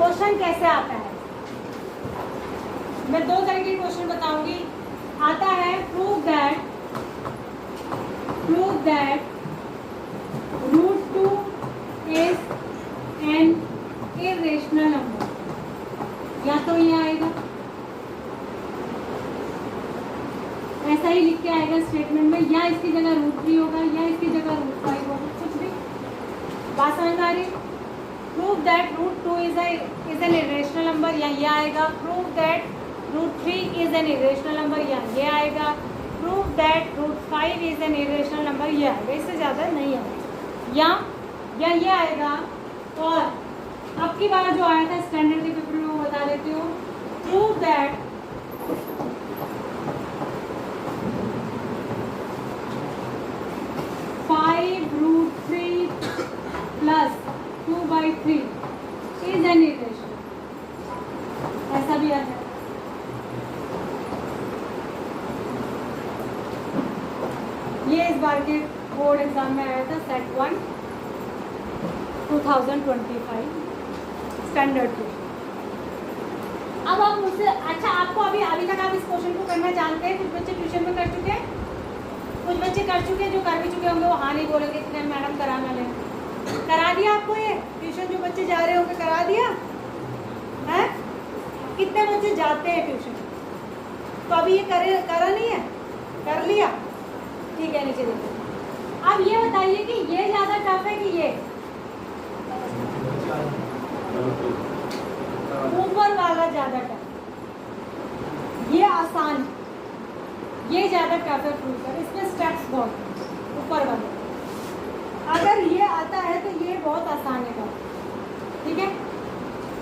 Question कैसे आता है, मैं 2 तरह के क्वेश्चन बताऊंगी। आता है prove that √2 is an irrational number, या तो ये आएगा ऐसा ही लिख के आएगा स्टेटमेंट में, या इसकी जगह √3 होगा, या इसकी जगह √5 होगा, कुछ भी। बात समझ आ रही? Prove that √2 is an irrational number, या ये आएगा। Prove that √3 is an irrational number, या ये आएगा। Prove that √5 is an irrational number, ये आएगा। इससे ज़्यादा नहीं आएगा, या ये आएगा। और अब की बार जो आया था स्टैंडर्ड के पेपर में वो बता देती हूँ। Prove that √3 plus 2/3 is an irrational, ऐसा भी आता है। ये इस बार के बोर्ड एग्जाम में आया था, सेट 1 2025 स्टैंडर्ड क्वेश्चन। अब आप मुझसे, अच्छा आपको अभी तक आप इस क्वेश्चन को करना जानते हैं? कुछ बच्चे ट्यूशन में कर चुके हैं, कुछ बच्चे कर चुके हैं। जो कर भी चुके होंगे वो हाँ नहीं बोलेंगे इतने मैडम करा ना लें। करा दिया आपको ये ट्यूशन? जो बच्चे जा रहे होंगे करा दिया है? कितने बच्चे जाते हैं ट्यूशन? तो अभी ये करा नहीं है, कर लिया? ठीक है, नीचे देखिए। अब ये बताइए कि ये ज़्यादा टफ है कि ये ऊपर वाला ज़्यादा टफ? ये आसान, ये ज़्यादा टफ है प्रूव कर, इसमें स्टेप्स बहुत हैं ऊपर वाले। अगर ये आता है तो ये बहुत आसान है, ठीक है।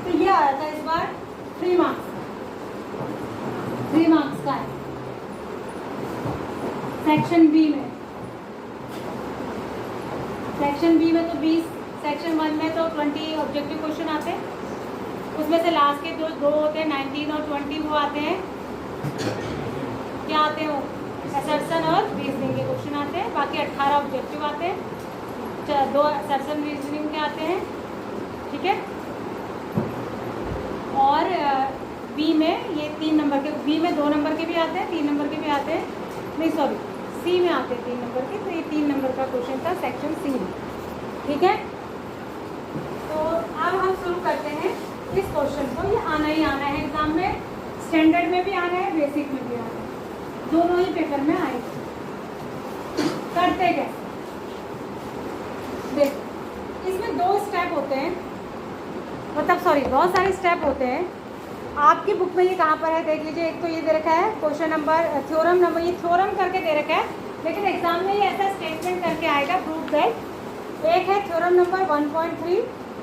तो ये आया था इस बार 3 मार्क्स का है सेक्शन बी में। सेक्शन बी में तो 20, सेक्शन 1 में तो 20 ऑब्जेक्टिव क्वेश्चन आते हैं। उसमें से लास्ट के दो होते हैं, 19 और 20 वो आते हैं, क्या आते हैं वो, असर्शन और रीजनिंग के क्वेश्चन आते हैं। बाकी 18 ऑब्जेक्टिव आते हैं, 2 असर्शन रीजनिंग के आते हैं, ठीक है। और बी में ये 3 नंबर के, बी में 2 नंबर के भी आते हैं, 3 नंबर के भी आते हैं, नहीं सॉरी सी में आते हैं 3 नंबर के। तो ये 3 नंबर का क्वेश्चन था सेक्शन सी में, ठीक है। तो अब हम शुरू करते हैं इस क्वेश्चन को। ये आना ही आना है एग्जाम में, स्टैंडर्ड में भी आना है, बेसिक में भी आना है, दोनों ही पेपर में आएगा। करते कैसे देखो, इसमें 2 स्टेप होते हैं, मतलब सॉरी बहुत सारे स्टेप होते हैं। आपकी बुक में ये कहाँ पर है देख लीजिए। एक तो ये दे रखा है क्वेश्चन नंबर, थ्योरम नंबर, ये थ्योरम करके दे रखा है, लेकिन एग्जाम में ये ऐसा स्टेटमेंट करके आएगा प्रूव दैट। एक है थ्योरम नंबर 1.3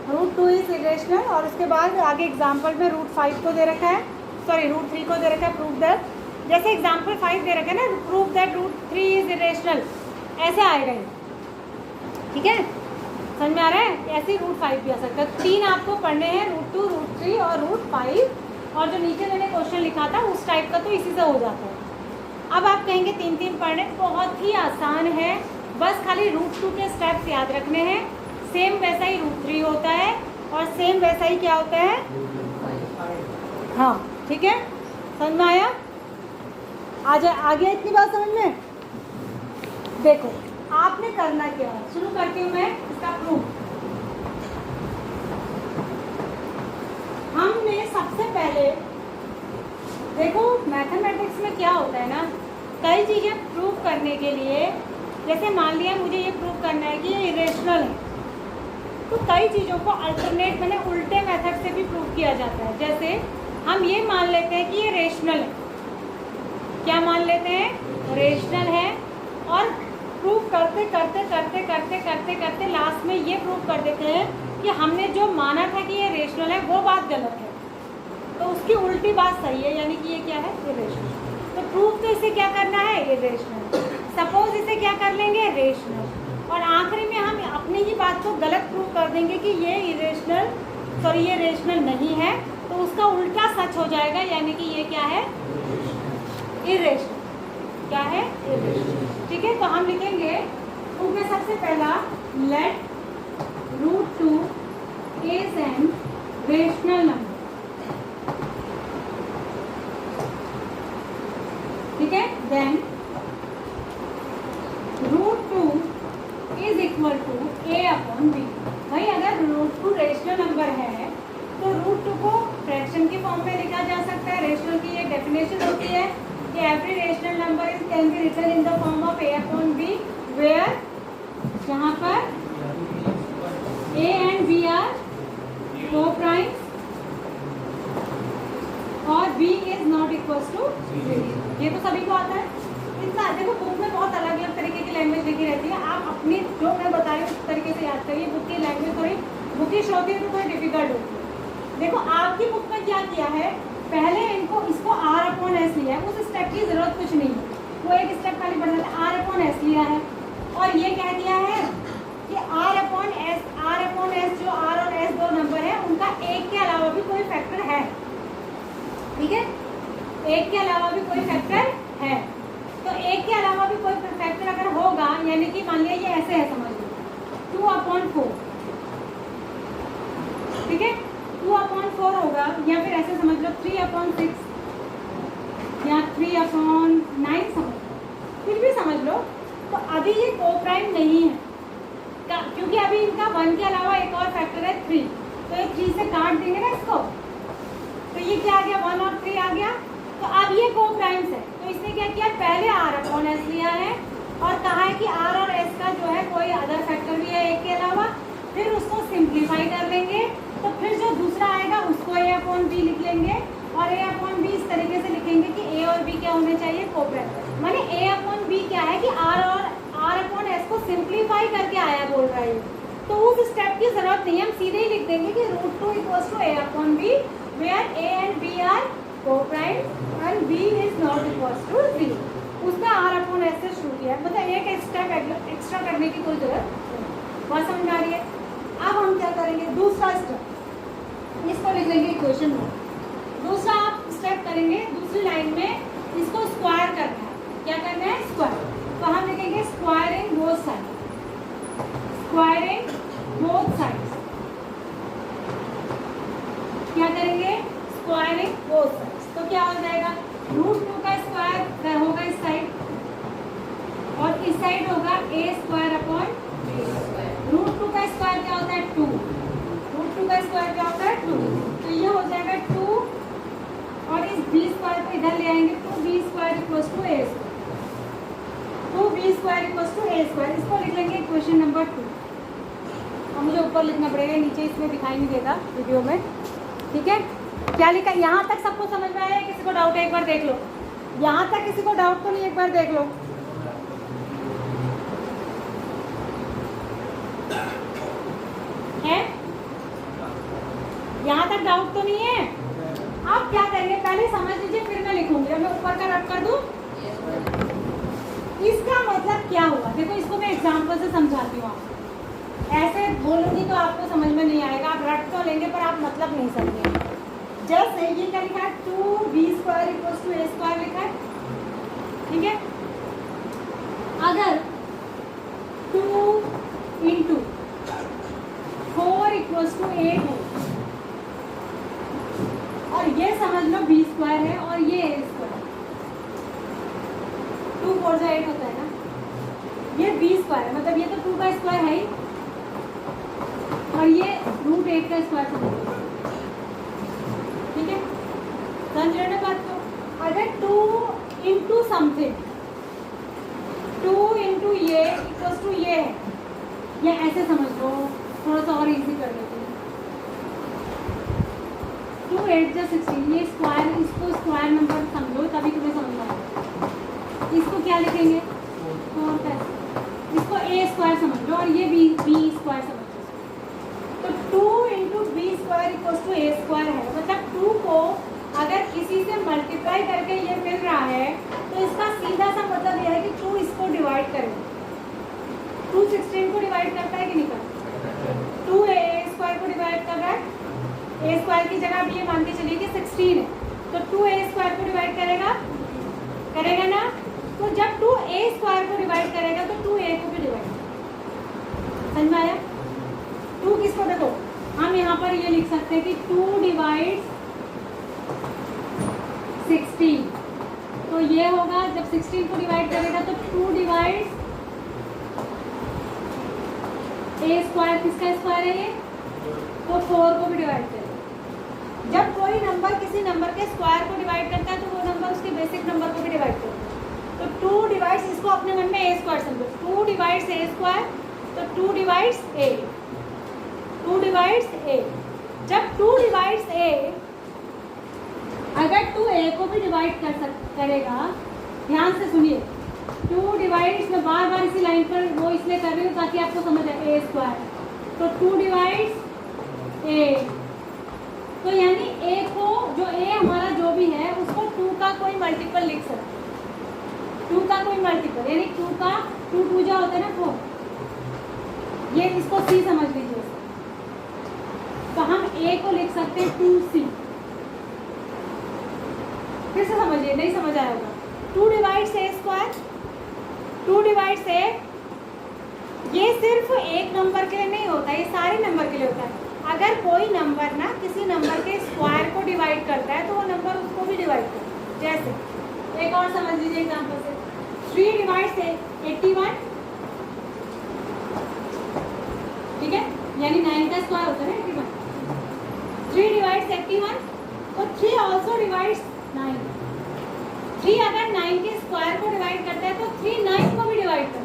√2 इज इरेशनल, और उसके बाद आगे एग्जाम्पल में √5 को दे रखा है, सॉरी √3 को दे रखा है प्रूव दैट। जैसे एग्जाम्पल 5 दे रखा है ना, प्रूव दैट √3 इज इरेशनल, ऐसे आएगा ये, ठीक है। समझ में आ रहा है? ऐसे ही √5 भी आ सकता है। 3 आपको पढ़ने हैं, √2, √3 और √5। और जो नीचे मैंने क्वेश्चन लिखा था उस टाइप का तो इसी से हो जाता है। अब आप कहेंगे 3 पढ़ने, बहुत ही आसान है, बस खाली √2 के स्टेप्स याद रखने हैं। सेम वैसा ही √3 होता है, और सेम वैसा ही क्या होता है, हाँ ठीक है। समझ में आया? आ गया इतनी बात समझ में? देखो आपने करना क्या है, शुरू करती हूँ मैं इसका प्रूफ। हमने सबसे पहले देखो मैथमेटिक्स में क्या होता है ना, कई चीज़ें प्रूव करने के लिए, जैसे मान लिया मुझे ये प्रूव करना है कि ये इरेशनल है, तो कई चीज़ों को अल्टरनेट मैंने उल्टे मेथड से भी प्रूव किया जाता है। जैसे हम ये मान लेते हैं कि ये रेशनल है, क्या मान लेते हैं, रेशनल है, और प्रूव करते करते करते करते करते करते लास्ट में ये प्रूव कर देते हैं कि हमने जो माना था कि ये रेशनल है वो बात गलत है, तो उसकी उल्टी बात सही है, यानी कि ये क्या है, इरेशनल। तो प्रूव तो इसे क्या करना है, इरेशनल। सपोज इसे क्या कर लेंगे, रेशनल, और आखिरी में हम अपनी ही बात को गलत प्रूव कर देंगे कि ये इरेशनल, सॉरी ये रेशनल नहीं है, तो उसका उल्टा सच हो जाएगा, यानी कि ये क्या है, इरेशनल। क्या है, इरेशनल, ठीक है। तो हम लिखेंगे प्रूफ में सबसे पहला let √2 is an rational number, ठीक है। Then √2 is equal to a upon b। भाई अगर √2 रेशनल नंबर है तो √2 को फ्रैक्शन की फॉर्म में लिखा जा सकता है। रेशनल की ये डेफिनेशन होती है कि every rational number is can be written in the form of a upon b, where यहाँ पर a and b are co-primes और b is not equal to 0। ये तो सभी को आता है। इतना देखो बुक में बहुत अलग अलग तरीके की लैंग्वेज लिखी रहती है, आप अपनी जो मैं बता रही हूँ उस तरीके से याद करिए। बुक की लैंग्वेज थोड़ी बुकिश होती है तो थोड़ी डिफिकल्ट होती है। देखो आपकी बुक में क्या किया है, पहले इसको r अपॉन एस लिया है, उस स्टेप की जरूरत कुछ नहीं है, वो एक स्टेप खाली बढ़ जाता है, r अपॉन एस लिया है और ये कह दिया है कि r अपॉन एस जो r और s दो नंबर है उनका एक के अलावा भी कोई फैक्टर है, ठीक है। एक के अलावा भी कोई फैक्टर है, तो एक के अलावा भी कोई फैक्टर अगर होगा, यानी कि मान लिया ये ऐसे है, समझ लो 2/4, ठीक है, 2/4 होगा, या फिर ऐसे समझ लो 3/6 या 3/9 समझ लो, कुछ भी समझ लो। तो अभी ये को-प्राइम नहीं है क्योंकि अभी इनका 1 के अलावा एक और फैक्टर है 3, तो ये 3 से काट देंगे ना इसको, तो ये क्या आ गया 1 और 3 आ गया। तो अब ये को-प्राइम्स है, तो इसने क्या किया, पहले r अपॉन एस लिया है और कहा है कि r और s का जो है कोई अदर फैक्टर भी है एक के अलावा, फिर उसको सिंप्लीफाई कर लेंगे, तो फिर जो दूसरा आएगा उसको a अपॉन b लिख लेंगे और a अपॉन b इस तरीके से लिखेंगे कि a और b क्या होने चाहिए, को-प्राइम। माने a अपॉन b क्या है कि r अपॉन s को सिंप्लीफाई करके आया बोल रहा है, तो उस स्टेप की जरूरत नहीं है, हम सीधे ही लिख देंगे कि √2 equals to a upon b, where a and b are coprime and b is not equals to 0। उसने r अपॉन s से शुरू किया, मतलब एक स्टेप एक्स्ट्रा करने की कोई जरूरत नहीं। बात समझ आ रही है। अब हम क्या करेंगे, दूसरा स्टेप, इसको लिख लेंगे इक्वेशन में। दूसरा आप स्टेप करेंगे, दूसरी लाइन में इसको स्क्वायर करना है। क्या करना है, स्क्वायर। तो हम लिखेंगे squaring both side, squaring both sides. क्या करेंगे, स्क्वायरिंग बोथ साइड्स। तो क्या हो जाएगा, √2 का स्क्वायर होगा इस साइड और इस साइड होगा a² अपॉन √2 का स्क्वायर क्या होता है 2, √2 का स्क्वायर क्या होता है 2, तो ये हो जाएगा 2 और इस b² को इधर ले आएंगे, 2b² equals to a², 2b² equals to a²। इसको लिख लेंगे क्वेश्चन नंबर 2। अब मुझे ऊपर लिखना पड़ेगा, नीचे इसमें दिखाई नहीं देगा वीडियो में, ठीक है। क्या लिखा, यहाँ तक सबको समझ में आया? किसी को डाउट है एक बार देख लो, यहाँ तक किसी को डाउट तो नहीं, एक बार देख लो। है, यहाँ तक डाउट तो नहीं है? आप क्या करेंगे, पहले समझ लीजिए फिर मैं लिखूंगी। मैं ऊपर का रट कर दूं, इसका मतलब क्या हुआ, देखो इसको मैं एग्जांपल से समझाती हूँ। ऐसे बोलूंगी तो आपको समझ में नहीं आएगा, आप रट तो लेंगे पर आप मतलब नहीं समझेंगे। जैसे ये क्या लिखा है, 2b² इक्वल्स टू a² लिखा है, ठीक है। अगर 2 इंटू 4 इक्वल्स टू 8 है और ये समझ लो b² है और ये a², 2 4 जा 8 होता है ना, ये b² है, मतलब ये तो 2 का स्क्वायर है ही और ये √8 का स्क्वायर समझ लो, ठीक है। समझ रहे ना बात को। अगर 2 इंटू समथिंग, 2 इंटू ये इक्वल्स टू ये है, या ऐसे समझ लो, थोड़ा सा और इजी कर लेते हैं, 2 8 जा 16, ये स्क्वायर, इसको स्क्वायर नंबर समझो तभी तुम्हें समझ आएगा। इसको क्या लिखेंगे, 4 का, इसको a² समझ लो और ये b² समझ लो। तो 2 into b² equals to a² है, मतलब 2 को अगर किसी से मल्टीप्लाई करके ये मिल रहा है तो इसका सीधा सा मतलब यह है कि 2 इसको डिवाइड करेगा। 2 16 को डिवाइड करता है कि नहीं करता, 2 a² को डिवाइड कर रहा है, a² की जगह आप ये मान के चलिए कि 16 है, तो 2 a² को डिवाइड करेगा, करेगा ना। तो जब 2 a² को डिवाइड करेगा तो 2 a को भी डिवाइड, समझ में आया। 2 किसको, देखो हम यहाँ पर ये लिख सकते हैं कि 2 डिवाइड 16, तो ये होगा जब 16 को डिवाइड करेगा तो 2 डिवाइड ए स्क्वायर, किसका स्क्वायर है ये, तो 4 को भी डिवाइड करेगा। जब कोई नंबर किसी नंबर के स्क्वायर को डिवाइड करता है तो वो नंबर उसके बेसिक नंबर को भी डिवाइड करता है। तो 2 डिवाइड्स, इसको अपने मन में ए स्क्वायर समझो, 2 डिवाइड्स ए स्क्वायर, तो 2 डिवाइड्स ए, 2 डिवाइड्स ए। जब 2 डिवाइड्स ए, अगर 2 ए को भी डिवाइड करेगा, ध्यान से सुनिए, 2 डिवाइड्स, मैं बार बार इसी लाइन पर वो इसलिए कर रही हूँ ताकि आपको समझ आए, ए स्क्वायर, तो 2 डिवाइड्स ए, तो यानी ए को, जो ए हमारा जो भी है उसको 2 का कोई मल्टीपल लिख सकते हैं, 2 का कोई मल्टीपल, यानी 2 का 2 2 जा होता है ना 4, ये इसको सी समझ लीजिए। तो हम ए को लिख सकते हैं 2c। फिर से समझिए, नहीं समझ आया होगा। 2 डिवाइड्स ए स्क्वायर, 2 डिवाइड्स ए, ये सिर्फ एक नंबर के लिए नहीं होता, ये सारे नंबर के लिए होता है। अगर कोई नंबर ना किसी नंबर के स्क्वायर को डिवाइड करता है तो वो नंबर उसको भी डिवाइड करता है। जैसे एक और समझ लीजिए एग्जांपल से, 3 डिवाइड्स 81, ठीक है, यानी 9 का स्क्वायर होता है ना 81। 3 डिवाइड्स 81, तो 3 ऑल्सो डिवाइड्स 9। 3 अगर 9 के स्क्वायर को डिवाइड करता है तो 3 9 को भी डिवाइड करता है,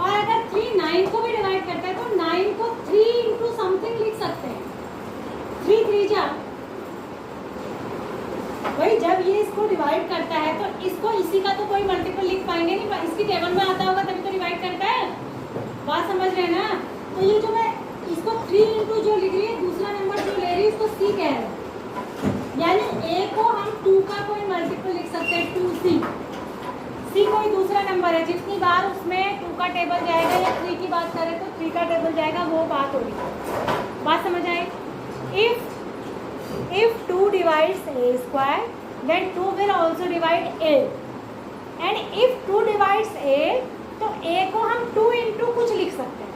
और अगर 3 9 को भी डिवाइड करता है तो 9 को 3 इंटू समथिंग लिख सकते हैं, 3 3 जा। वही जब ये इसको डिवाइड करता है तो इसको इसी का तो कोई मल्टीपल लिख पाएंगे नहीं, इसकी टेबल में आता होगा तभी तो डिवाइड करता है, बात समझ रहे हैं ना। तो ये जो मैं इसको 3 इंटू जो लिख रही है, दूसरा नंबर जो ले रही है इसको सी कह रहे हैं, यानी ए को हम 2 का कोई मल्टीपल लिख सकते हैं 2c। सी कोई दूसरा नंबर है, जितनी बार उसमें 2 का टेबल जाएगा, या 3 की बात करें तो 3 का टेबल जाएगा, वो बात होगी, बात समझ आए। if 2 divides a square, then 2 will also divide a, and if 2 divides a, तो a को हम 2 इंटू कुछ लिख सकते हैं,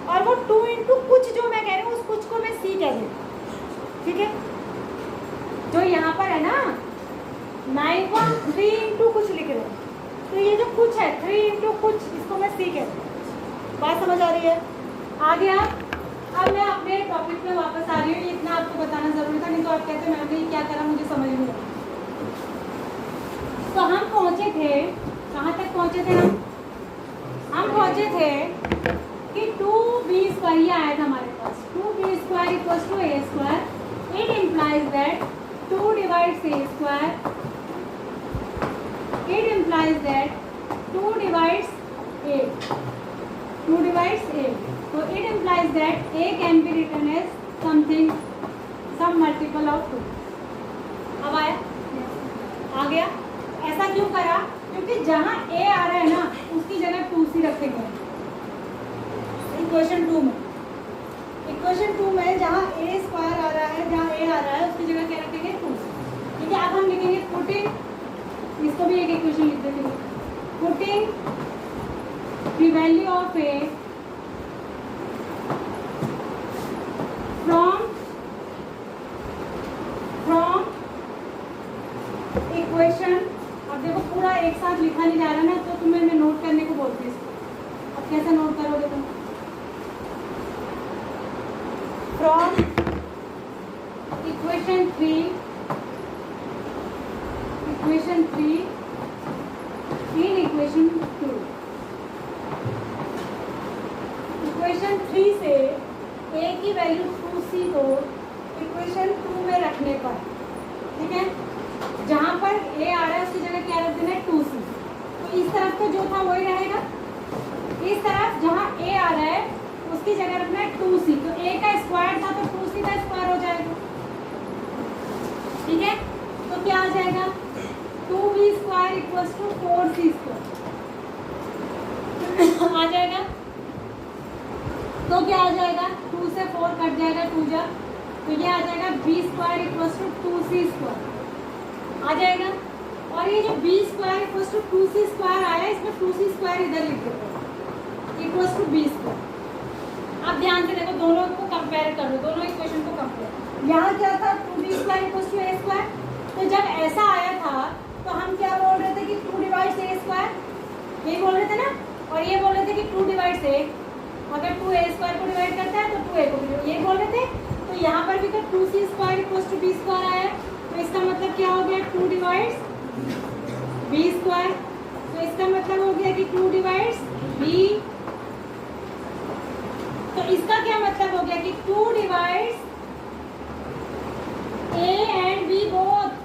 और वो 2 इंटू कुछ जो मैं कह रही हूँ उस कुछ को मैं c कह रही हूँ, ठीक है। जो यहाँ पर है ना 9 को हम 3 इंटू कुछ लिख रहे हैं, तो ये जो कुछ है 3 इंटू कुछ, इसको मैं सी कहती हूँ, बात समझ आ रही है। आ गया। अब मैं अपने टॉपिक पे वापस आ रही हूँ, इतना आपको बताना जरूरी था, नहीं तो आप कहते मैम ने क्या करा मुझे समझ नहीं आया। तो हम पहुँचे थे, कहाँ तक पहुँचे थे हम पहुँचे थे कि 2b स्क्वायर, ये आया था हमारे पास, 2b square equals to a square. It implies that 2 divides a square, it implies that 2 divides a, 2 divides a, so it implies that a can be written as something, some multiple of 2। अब आया, आ गया। ऐसा क्यों करा, क्योंकि जहाँ a आ रहा है ना उसकी जगह 2c रखेंगे। इक्वेशन 2 में, इक्वेशन 2 में जहाँ a स्क्वायर आ रहा है, जहाँ a आ रहा है उसकी जगह क्या रखेंगे 2c, ठीक है। अब हम लिखेंगे पुटिंग, इसको भी एक इक्वेशन लिख देंगे, putting the value of a from equation. अब देखो पूरा एक साथ लिखा नहीं जा रहा ना, तो तुम्हें मैं नोट करने को बोलती हूँ इसको। अब कैसे नोट करोगे तुम, from equation 3 in equation 2। Equation 3 से a की वैल्यू 2c को इक्वेशन 2 में रखने पर, ठीक है, जहाँ पर a आ रहा है उसकी जगह क्या रख देना है 2c। तो इस तरफ तो जो था वही रहेगा, इस तरफ जहाँ a आ रहा है उसकी जगह रखना है 2c। तो a का स्क्वायर था तो 2c का स्क्वायर हो जाएगा, ठीक है। तो क्या आ जाएगा, 2b square equals to 4c square आ जाएगा। तो क्या आ जाएगा, 2 से 4 कट जाएगा, 2 जा, तो ये आ जाएगा b square equals to 2c square आ जाएगा। और ये जो b square equals to 2c square आया, इसमें 2c स्क्वायर इधर लिख देते हैं इक्वल्स टू b स्क्वायर अब ध्यान से देखो, दोनों को कंपेयर कर लो, दोनों इक्वेशन को कंपेयर। यहाँ क्या था 2b square equals to a square, तो जब ऐसा आया था तो हम क्या बोल रहे थे कि 2 डिवाइड्स a स्क्वायर, यही बोल रहे थे ना, और ये बोल रहे थे कि 2 डिवाइड्स a, अगर 2 a स्क्वायर को डिवाइड करता है तो 2a को भी, ये बोल रहे थे। तो यहाँ पर भी तो 2c square equals to b square आया, तो इसका मतलब क्या हो गया 2 डिवाइड्स b स्क्वायर, तो इसका मतलब हो गया कि 2 डिवाइड्स b, तो इसका क्या मतलब हो गया कि 2 divides a and b both.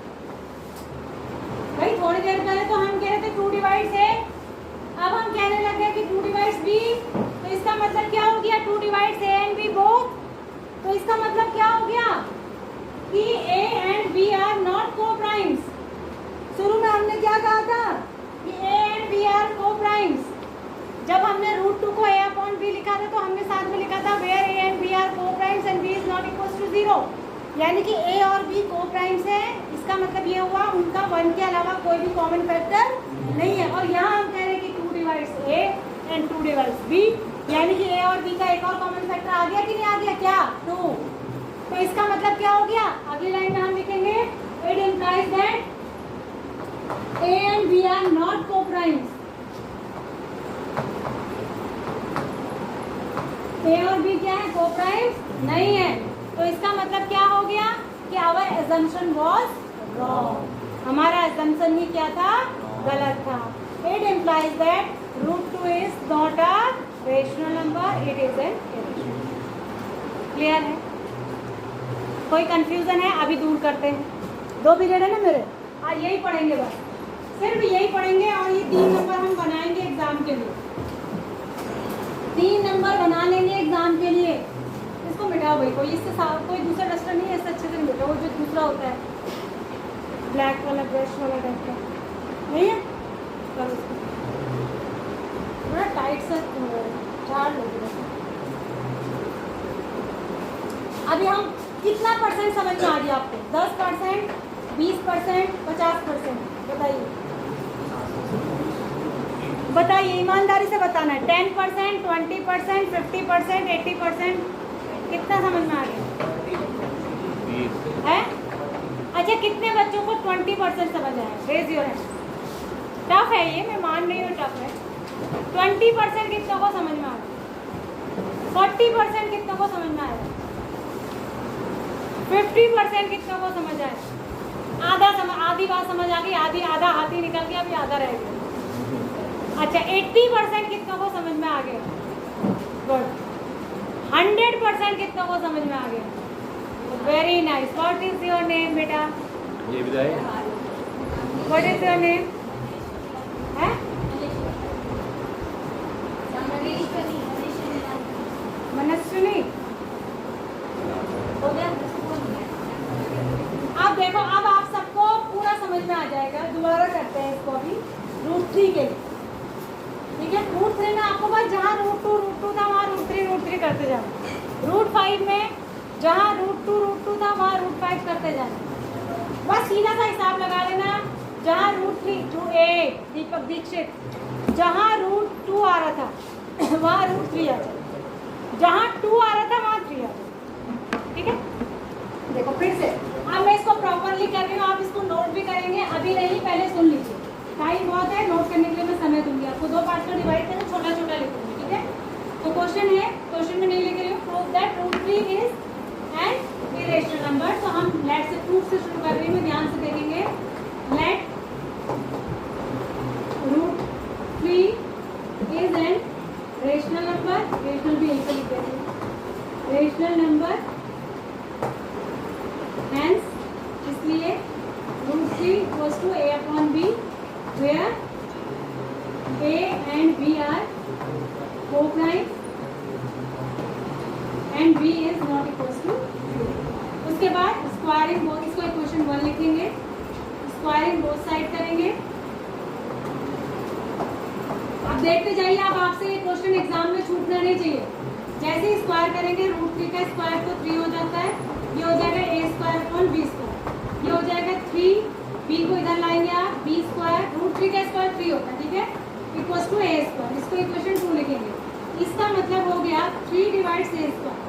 भाई थोड़ी देर पहले तो हम कह रहे थे 2 डिवाइड्स a, अब हम कहने लग गए कि 2 डिवाइड्स b, तो इसका मतलब क्या हो गया 2 divides a and b both. तो इसका मतलब क्या हो गया कि a and b are not coprimes. शुरू में हमने क्या कहा था कि a and b are coprimes. जब हमने √2 को a/b लिखा था तो हमने साथ में लिखा था where a and b are coprimes and b is not equals to 0, यानी कि a और b को प्राइम्स है। इसका मतलब ये हुआ उनका 1 के अलावा कोई भी कॉमन फैक्टर नहीं है। और यहाँ हम कह रहे हैं कि 2 divides a and 2 divides b, यानी कि a और b का एक और कॉमन फैक्टर आ गया कि नहीं आ गया, क्या 2। तो इसका मतलब क्या हो गया, अगली लाइन में हम लिखेंगे it implies that a and b are not coprimes. a और b क्या है, को प्राइम्स नहीं है। तो इसका मतलब क्या हो गया कि आवर assumption was wrong, हमारा assumption ही क्या था, गलत था। It implies that √2 is not a rational number, it is an irrational। Clear है? कोई कंफ्यूजन है? अभी दूर करते हैं, 2 पीरियड है ना मेरे, आज यही पढ़ेंगे, बस सिर्फ यही पढ़ेंगे। और ये 3 नंबर हम बनाएंगे एग्जाम के लिए, 3 नंबर बना लेंगे एग्जाम के लिए। इसको मिटाओ भाई, कोई इससे कोई दूसरा डस्टर नहीं है, इससे अच्छे से मिटाओ। वो जो दूसरा होता है ब्लैक वाला ब्रश वाला टाइप का नहीं है, करो उसको थोड़ा टाइट से झाड़ लो। अभी हम कितना परसेंट समझ में आ गया आपको, 10%, 20%, 50%? बताइए बताइए, ईमानदारी से बताना है। 10%, 20%, 50%, 80%, कितना समझ में आ गया है? अच्छा, कितने बच्चों को 20% समझ आया? Raise your hand. टफ है ये, मैं मान रही हूँ टफ है। 20% कितनों को समझ में आ गया? 40% कितनों को समझ में आया? 50% कितनों को समझ आया? आधी बात समझ आ गई, आधा हाथी निकल गया, अभी आधा रह गया। अच्छा, 80% कितनों को समझ में आ गया? गुड। 100% कितनों को समझ में आ गया? Very nice. What is your name बेटा? ये बताइए। What is your name? है मनस्विनी। हो गया? अब देखो, अब आप सबको पूरा समझ में आ जाएगा। दोबारा करते हैं इसको अभी √3 के लिए, ठीक है? √3 में आपको बस जहाँ √2 था वहाँ √3 करते जाना। √5 में जहाँ √2 था वहाँ √5 करते जाना। बस सीधा सा हिसाब लगा लेना। जहाँ √3 दीपक दीक्षित, जहाँ √2 आ रहा था वहाँ √3 आ जाए, जहाँ 2 आ रहा था वहाँ 3 आ जाए, ठीक है? देखो फिर से, अब मैं इसको प्रॉपरली कर रही हूँ, आप इसको नोट भी करेंगे। अभी नहीं, पहले सुन लीजिए, टाइम बहुत है, नोट करने के लिए मैं समय दूंगी आपको। 2 पार्ट्स में डिवाइड करें, छोटा छोटा लिखूंगी, ठीक है? तो क्वेश्चन है, क्वेश्चन में नहीं लिख रही हूँ, prove that √3 is an irrational number. तो हम लेट से प्रूफ से शुरू कर रही हूँ, ध्यान से देखेंगे। Let √3 is an rational number, rational भी यहीं पर लिख देते हैं, रेशनल नंबर, हेंस इसलिए √3 equals to a/b where a and b are co-primes and b is not equals to 0। उसके बाद स्क्वायरिंग बोथ, इसको इक्वेशन 1 लिखेंगे, स्क्वायरिंग बोथ साइड करेंगे। अब देखते जाइए, अब आपसे ये क्वेश्चन एग्जाम में छूटना नहीं चाहिए। जैसे ही स्क्वायर करेंगे, √3 का स्क्वायर तो 3 हो जाता है, ये हो जाएगा a²/b², ये हो जाएगा 3, b को इधर लाएंगे आप, b², √3 का स्क्वायर 3 होता है, ठीक है? Equals to a²। इसको इक्वेशन 2 लिखेंगे। इसका मतलब हो गया 3 divides a square,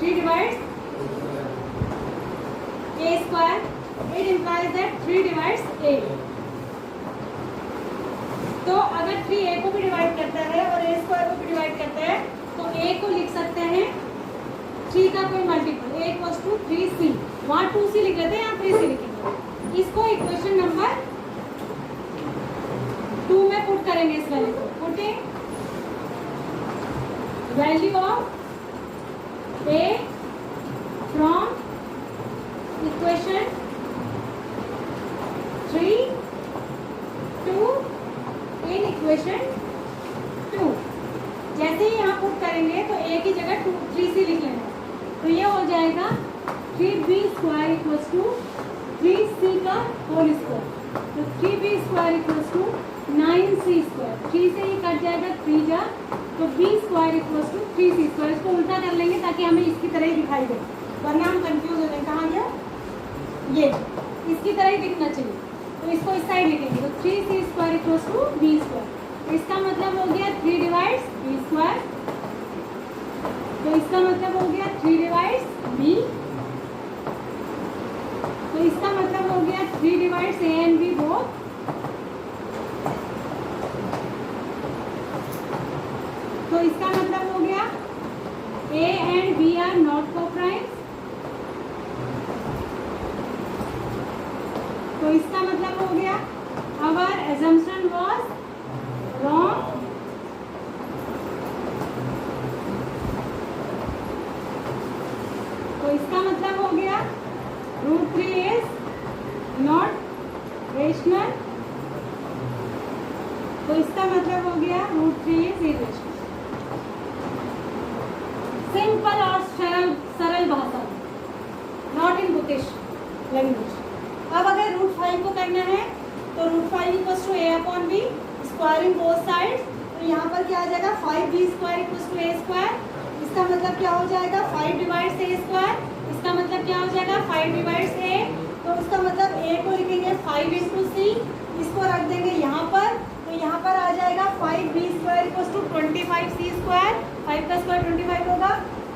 3 divides a square, it implies that 3 divides a. तो अगर 3 ए को भी डिवाइड करता है और ए स्क्वायर को भी डिवाइड करता है तो ए को लिख सकते हैं 3 का कोई multiple, A equals to 3c, वहाँ 2c लिख लेते हैं, यहाँ 3c लिखेंगे। इसको इक्वेशन नंबर 2 में पुट करेंगे इस वैल्यू को, putting value of a from equation 3 to in equation 2। जैसे ही यहाँ पुट करेंगे तो ए की जगह 3c लिख लेंगे, तो ये हो जाएगा 3b square equals to 3c का होल स्क्वायर, तो 3b square equals to 9c square, 3 से ही कट जाएगा 3 जा, तो b square equals to 3c square. इसको उल्टा कर लेंगे ताकि हमें इसकी तरह ही दिखाई दे, वरना हम कंफ्यूज हो जाएंगे। कहाँ गया ये, इसकी तरह ही दिखना चाहिए, तो इसको इस साइड लिखेंगे, तो 3c square equals to b square. तो इसका मतलब हो गया 3 डिवाइड्स b स्क्वायर, तो इसका मतलब हो गया 3 डिवाइड्स b, तो इसका मतलब हो गया 3 divides a and b both, तो इसका मतलब हो गया a and b are not coprimes, तो इसका मतलब हो गया आवर assumption was wrong, तो इसका मतलब हो गया √3 is not rational, तो इसका मतलब हो गया √3 is irrational। सिंपल और सरल भाषा, नॉट इन बुकिश लैंग्वेज। अब अगर √5 को करना है तो √5 equals to a upon b, squaring both sides, तो यहाँ पर क्या आ जाएगा 5b square equals to a square. इसका मतलब क्या हो जाएगा 5 डिवाइड्स a स्क्वायर, इसका मतलब क्या हो जाएगा 5 डिवाइड्स a, तो इसका मतलब a को लिखेंगे 5 इंटू c, इसको रख देंगे यहाँ पर, तो यहाँ पर आ जाएगा 5b square equals to 25c square, 5 का स्क्वायर 25 होगा,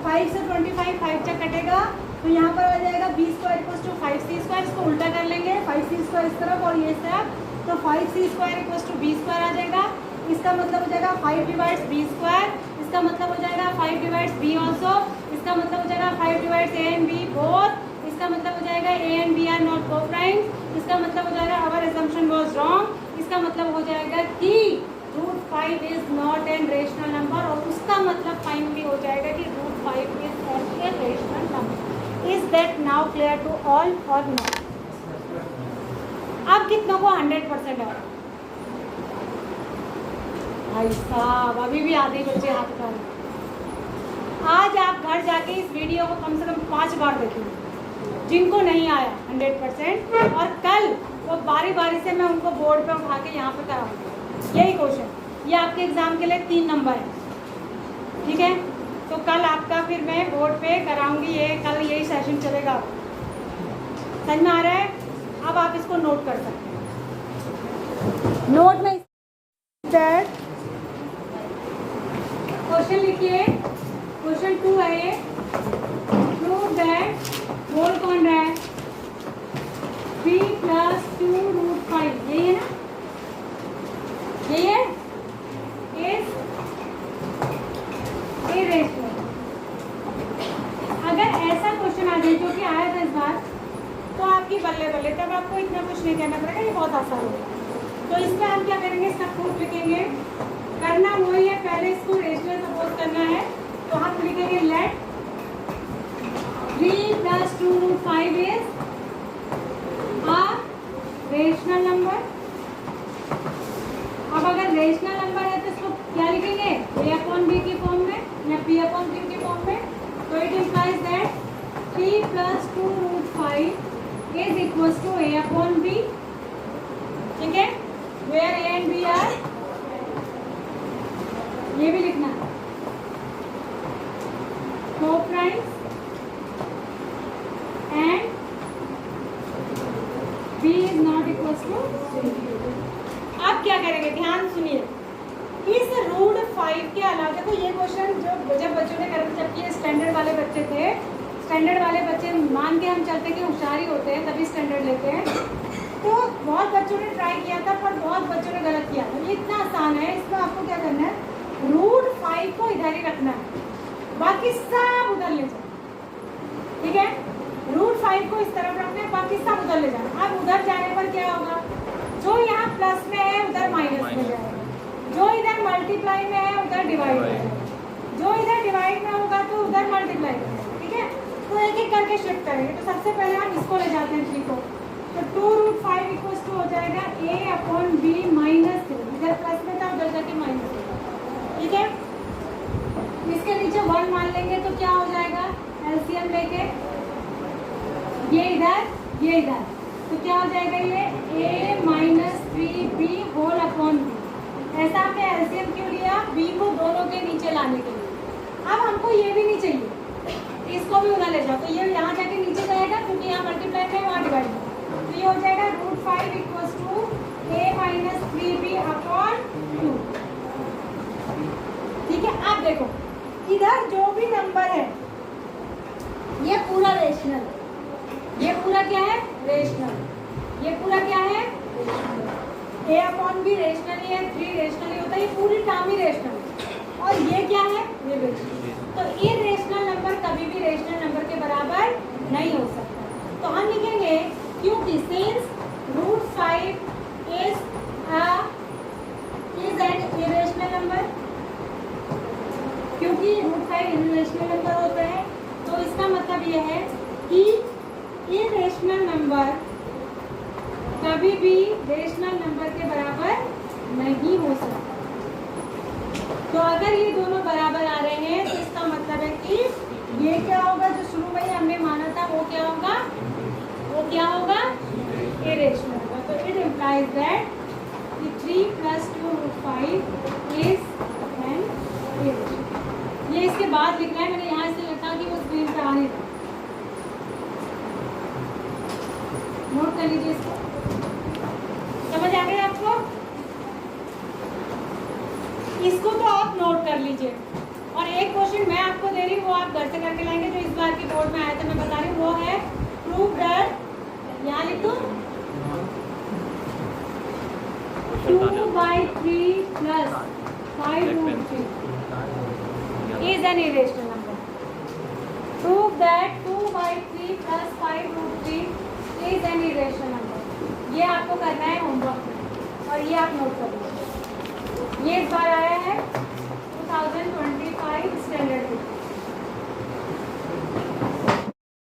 5 से 25 5 तक कटेगा, तो यहाँ पर आ जाएगा b square equals to 5c square, इसको उल्टा कर लेंगे 5c स्क्वायर इस तरफ और ये इस तरफ, तो 5c square equals to b square आ जाएगा। इसका मतलब हो जाएगा 5 डिवाइड्स b स्क्वायर, इसका मतलब हो जाएगा 5 डिवाइड्स b ऑल्सो, इसका मतलब हो जाएगा 5 divides a and b both, इसका मतलब हो जाएगा a and b are not coprimes, इसका मतलब हो जाएगा आवर assumption was wrong, इसका मतलब हो जाएगा कि √5 is not an rational number, और उसका मतलब फाइनली हो जाएगा कि √5 is a rational number. Is that now clear to all or not? अब कितनों को 100% है? भाई साहब अभी भी आधे बच्चे हाथ उठा रहे। आज आप घर जाके इस वीडियो को कम से कम 5 बार देखेंगे जिनको नहीं आया 100%, और कल वो बारी बारी से मैं उनको बोर्ड पे उठा के यहाँ पे कराऊंगी यही क्वेश्चन। ये आपके एग्जाम के लिए 3 नंबर है, ठीक है? तो कल आपका फिर मैं बोर्ड पे कराऊंगी, ये कल यही सेशन चलेगा। समझ में आ रहा है? अब आप इसको नोट कर सकते हैं। नोट में क्वेश्चन लिखिए, क्वेश्चन 2 है ये, प्रूव दैट होल कौन रहा है 3 + 2√5, यही है ना? यही है इरेशनल। अगर ऐसा क्वेश्चन आ जाए जो कि आया था इस बार, तो आपकी बल्ले बल्ले, तब आपको इतना कुछ नहीं करना पड़ेगा, ये बहुत आसान होगा। तो इसमें हम क्या करेंगे, इसका प्रूफ लिखेंगे। करना वही है, पहले इसको रेशनल सपोज करना है, तो हम लिखेंगे let 3 + 2√5 is a rational number. अब अगर रेशनल नंबर है तो इसको क्या लिखेंगे, a/b की फॉर्म में या p/q की फॉर्म में। तो it implies that 3 + 2√5 is equals to a/b, ठीक है? Where a and b are, ये भी लिखना है, coprimes and b is not equals to 0। अब क्या करेंगे, ध्यान सुनिए, इस रूट 5 के अलावा देखो ये क्वेश्चन जो जब बच्चों ने करे थे, जबकि ये स्टैंडर्ड वाले बच्चे थे, स्टैंडर्ड वाले बच्चे मान के हम चलते कि होशियार ही होते हैं तभी स्टैंडर्ड लेते हैं, तो बहुत बच्चों ने ट्राई किया था पर बहुत बच्चों ने गलत किया था। ये इतना आसान है, इसमें आपको क्या करना है, रूट 5 को इधर ही रखना है, बाकी सब उधर ले जाओ, ठीक है। रूट 5 को इस तरफ रखना है, बाकी सब उधर ले जाना। अब उधर जाने पर क्या होगा, जो यहाँ प्लस में है उधर माइनस में जाएगा, जो इधर मल्टीप्लाई में है उधर डिवाइड में जाएगा, जो इधर डिवाइड में होगा तो उधर मल्टीप्लाई में जाएगा, ठीक है। तो एक एक करके शिफ्ट करेंगे। तो सबसे पहले हम इसको ले जाते हैं 3 को, तो 2 रूट 5 इक्वल्स टू हो जाएगा a अपॉन b माइनस 3, इधर प्लस में था उधर जाके माइनस होगा, ठीक है। इसके नीचे 1 मान लेंगे तो क्या हो जाएगा, एलसीएम लेके ये इधर, तो क्या हो जाएगा, ये a minus 3b whole upon b। ऐसा हमने एलसीएम क्यों लिया, b को दोनों के नीचे लाने के लिए। अब हमको ये भी नहीं चाहिए, इसको भी उधर ले जाओ, तो ये यहाँ जाके नीचे जाएगा क्योंकि यहाँ मल्टीप्लाई में वहाँ डिवाइड में, तो ये हो जाएगा root 5 equals to a minus 3b upon 2, ठीक है। अब देखो इधर जो भी नंबर है ये पूरा रेशनल है, ये पूरा क्या है, रेशनल, ये पूरा क्या है, a अपॉन बी रेशनल ही है, 3 रेशनल ही होता है, ये पूरी टर्म ही रेशनल है। और ये क्या है, ये रेशनल। तो इरेशनल नंबर कभी भी रेशनल नंबर के बराबर नहीं हो सकता। तो हम लिखेंगे क्योंकि since root 5 is an irrational number, क्योंकि रूट 5 इरेशनल नंबर होता है, तो इसका मतलब यह है कि इरेशनल नंबर कभी भी रेशनल नंबर के बराबर नहीं हो सकता। तो अगर ये दोनों बराबर आ रहे हैं तो इसका मतलब है कि ये क्या होगा, जो शुरू में ही हमने माना था वो क्या होगा, इरेशनल होगा। तो it implies that 3 + 2 root 5 is an irrational. ये इसके बाद लिखना है, मैंने यहाँ से लिखा कि वो स्क्रीन पर आने था, नोट कर लीजिए इसको। समझ आ गई आपको, इसको तो आप नोट कर लीजिए। और एक क्वेश्चन मैं आपको दे रही हूँ, वो आप घर से करके लाएंगे, जो इस बार की बोर्ड में आया था, मैं बता रही हूँ, वो है प्रूव दैट, यहाँ लिख दो 2/3 + 5√3 is an irrational number. Prove that 2/3 + 5√3 is an irrational number. ये आपको करना है होमवर्क में, और ये आप नोट कर लीजिए। ये इस बार आया है 2025 स्टैंडर्ड में।